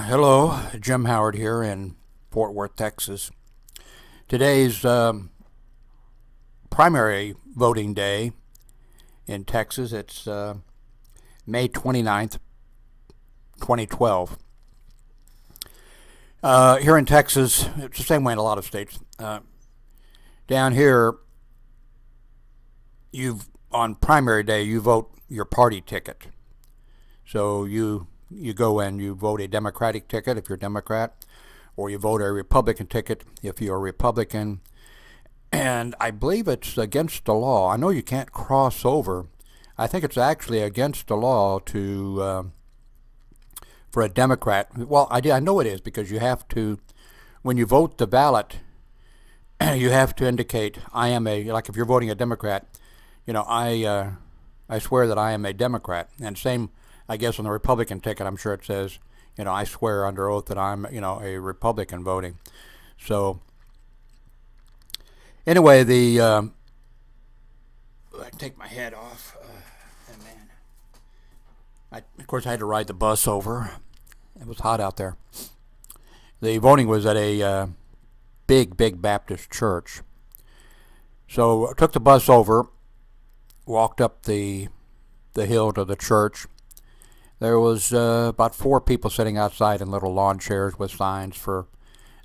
Hello, Jim Howard here in Fort Worth, Texas. Today's primary voting day in Texas. It's May 29th, 2012. Here in Texas, it's the same way in a lot of states. Down here, on primary day, you vote your party ticket. So you go and you vote a Democratic ticket if you're a Democrat, or you vote a Republican ticket if you're a Republican. And I believe it's against the law. I know you can't cross over. I think it's actually against the law to for a Democrat. Well, I know it is, because you have to, when you vote the ballot, you have to indicate, I am like if you're voting a Democrat, I swear that I am a Democrat. And same, I guess, on the Republican ticket, I'm sure it says, I swear under oath that I'm, a Republican voting. So, anyway, I take my head off. Of course, I had to ride the bus over. It was hot out there. The voting was at a big Baptist church. So, I took the bus over, walked up the hill to the church. There was about 4 people sitting outside in little lawn chairs with signs for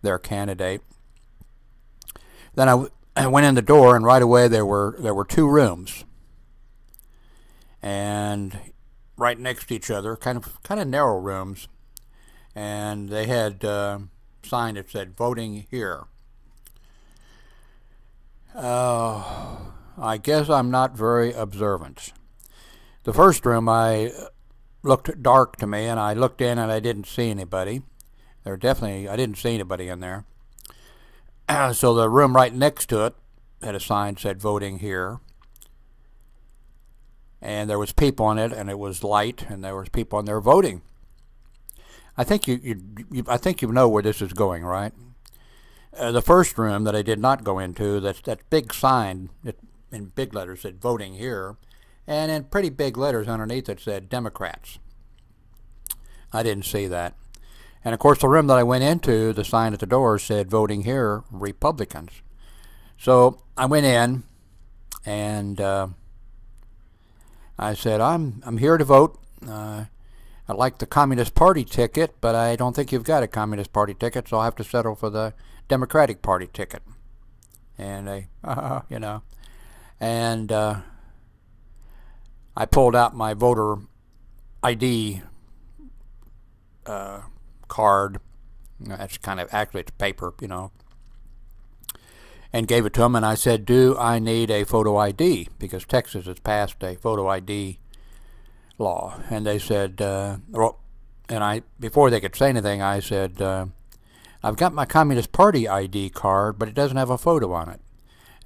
their candidate. Then I went in the door, and right away there were 2 rooms, and right next to each other, kind of narrow rooms, and they had a sign that said "Voting here." I guess I'm not very observant. The first room looked dark to me, and I looked in and I didn't see anybody. I didn't see anybody in there. So the room right next to it had a sign that said "Voting here." And there was people in it, and it was light, and there was people in there voting. I think I think you know where this is going, right? The first room that I did not go into, that big sign that in big letters said "Voting here," and in pretty big letters underneath it said "Democrats." I didn't see that. And of course, the room that I went into, the sign at the door said "Voting here, Republicans." So I went in, and I said, I'm here to vote. I'd like the Communist Party ticket, but I don't think you've got a Communist Party ticket, so I'll have to settle for the Democratic Party ticket. And they, and I pulled out my voter ID card. That's actually it's paper, and gave it to them, and I said, do I need a photo ID? Because Texas has passed a photo ID law. And they said, before they could say anything, I said, I've got my Communist Party ID card, but it doesn't have a photo on it.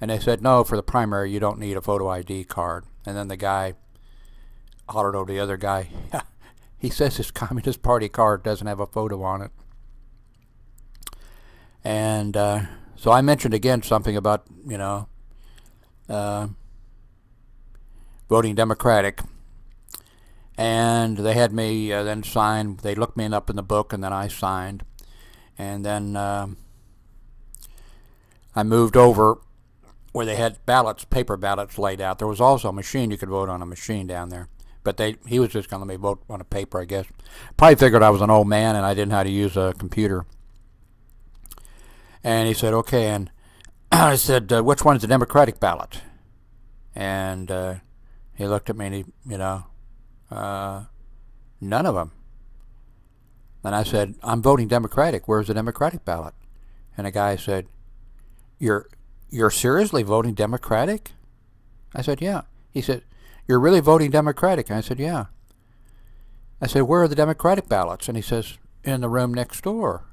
And they said, no, for the primary, you don't need a photo ID card. And then the guy hollered over the other guy, he says his Communist Party card doesn't have a photo on it. And so I mentioned again something about, voting Democratic. And they had me then sign. They looked me up in the book, and then I signed. And then I moved over where they had ballots, paper ballots laid out. There was also a machine. You could vote on a machine down there. But he was just going to let me vote on a paper, I guess. Probably figured I was an old man and I didn't know how to use a computer. And he said, okay. And I said, which one's the Democratic ballot? And he looked at me and he, none of them. And I said, I'm voting Democratic. Where's the Democratic ballot? And the guy said, You're seriously voting Democratic? I said, yeah. He said, you're really voting Democratic? And I said, yeah. I said, where are the Democratic ballots? And he says, in the room next door.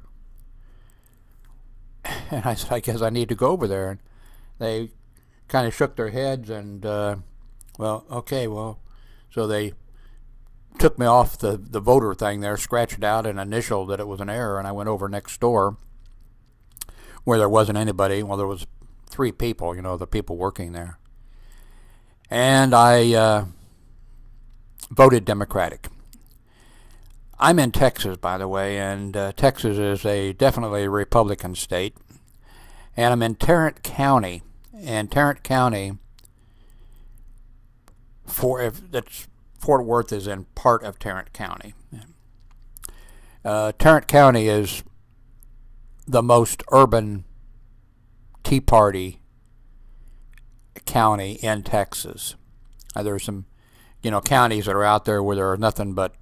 And I said, I guess I need to go over there. And they kind of shook their heads and, well, okay, well. So they took me off the voter thing there, scratched it out and initialed that it was an error, and I went over next door where there wasn't anybody. Well, there was 3 people, the people working there. And I voted Democratic. I'm in Texas, by the way, and Texas is definitely a Republican state. And I'm in Tarrant County, and Tarrant County, that's Fort Worth is in part of Tarrant County. Tarrant County is the most urban Tea Party county in Texas. There's some, counties that are out there where there are nothing but,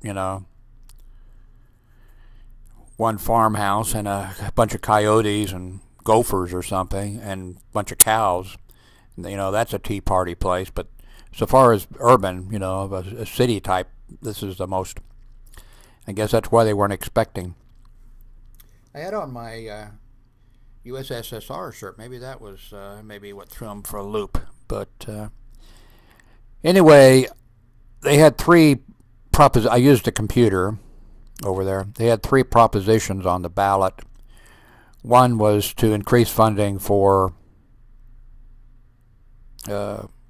one farmhouse and a bunch of coyotes and gophers or something and a bunch of cows. That's a Tea Party place. But so far as urban, a city type, this is the most. I guess that's why they weren't expecting. I had on my USSR shirt. Maybe that was maybe what threw them for a loop. But anyway, they had I used a computer over there. They had 3 propositions on the ballot. One was to increase funding for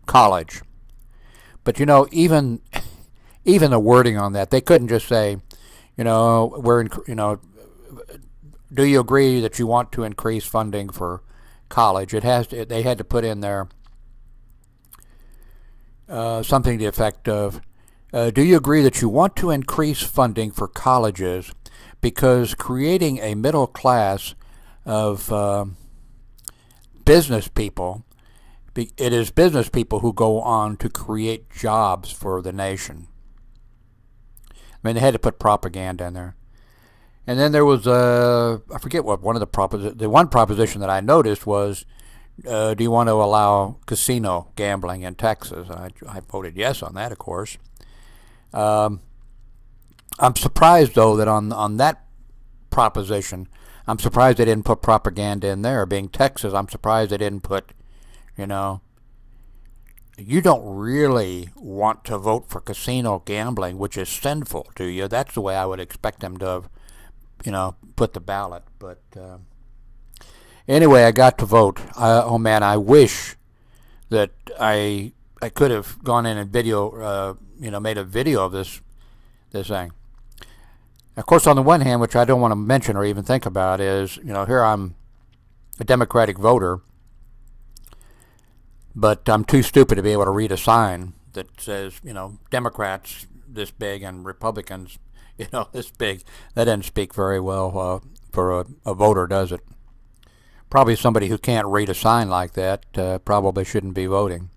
college. But even the wording on that, they couldn't just say, do you agree that you want to increase funding for college? They had to put in there something to the effect of, do you agree that you want to increase funding for colleges because creating a middle class of business people, it is business people who go on to create jobs for the nation. I mean, they had to put propaganda in there. And then there was, I forget what one of the one proposition that I noticed was, do you want to allow casino gambling in Texas? I voted yes on that, of course. I'm surprised, though, that on that proposition, I'm surprised they didn't put propaganda in there. Being Texas, I'm surprised they didn't put, you don't really want to vote for casino gambling, which is sinful, do you? That's the way I would expect them to have, put the ballot. But anyway, I got to vote. Oh man, I wish that I could have gone in and video, made a video of this thing. Of course, on the one hand, which I don't want to mention or even think about, is here I'm a Democratic voter, but I'm too stupid to be able to read a sign that says Democrats this big and Republicans this big. That doesn't speak very well for a voter, does it? Probably somebody who can't read a sign like that probably shouldn't be voting.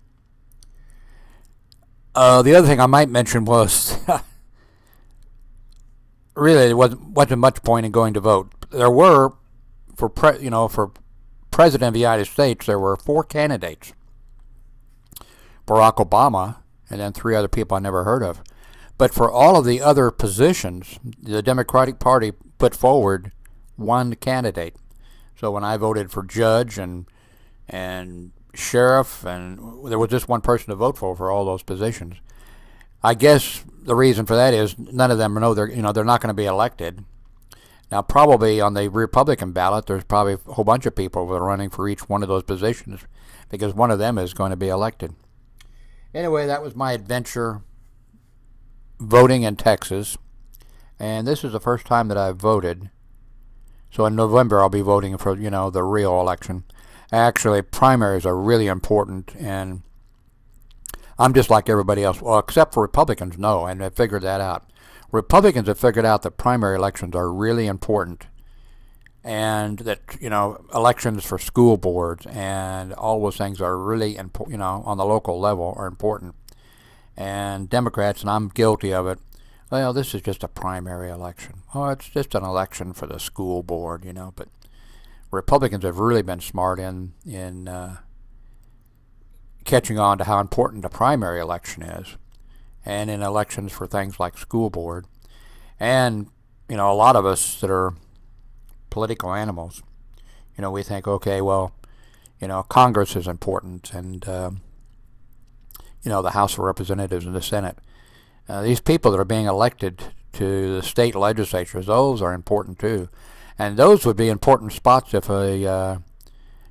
The other thing I might mention was really there wasn't much point in going to vote. There were for President of the United States, there were 4 candidates: Barack Obama and then 3 other people I never heard of. But for all of the other positions, the Democratic Party put forward 1 candidate. So when I voted for judge and sheriff, and there was just 1 person to vote for all those positions. I guess the reason for that is none of them know they're not going to be elected. Now, probably on the Republican ballot, there's probably a whole bunch of people that are running for each one of those positions because one of them is going to be elected. Anyway, that was my adventure voting in Texas, and this is the first time that I've voted. So in November I'll be voting for the real election. Actually, primaries are really important, and I'm just like everybody else. Well, except for Republicans, no, and they've figured that out. Republicans have figured out that primary elections are really important, and that elections for school boards and all those things are really important. On the local level are important. And Democrats, and I'm guilty of it, well, this is just a primary election. Oh, it's just an election for the school board, But Republicans have really been smart in catching on to how important a primary election is, and in elections for things like school board. And a lot of us that are political animals, we think, okay, well, Congress is important, and the House of Representatives and the Senate. These people that are being elected to the state legislatures, those are important too. And those would be important spots if a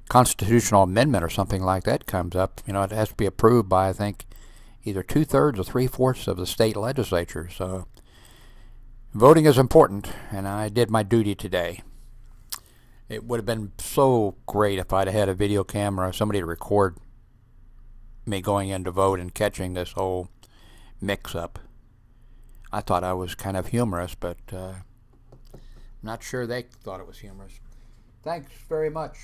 constitutional amendment or something like that comes up. It has to be approved by, I think, either 2/3 or 3/4 of the state legislature. So Voting is important, and I did my duty today. It would have been so great if I'd had a video camera, somebody to record me going in to vote and catching this whole mix-up. I thought I was kind of humorous, but not sure they thought it was humorous. Thanks very much.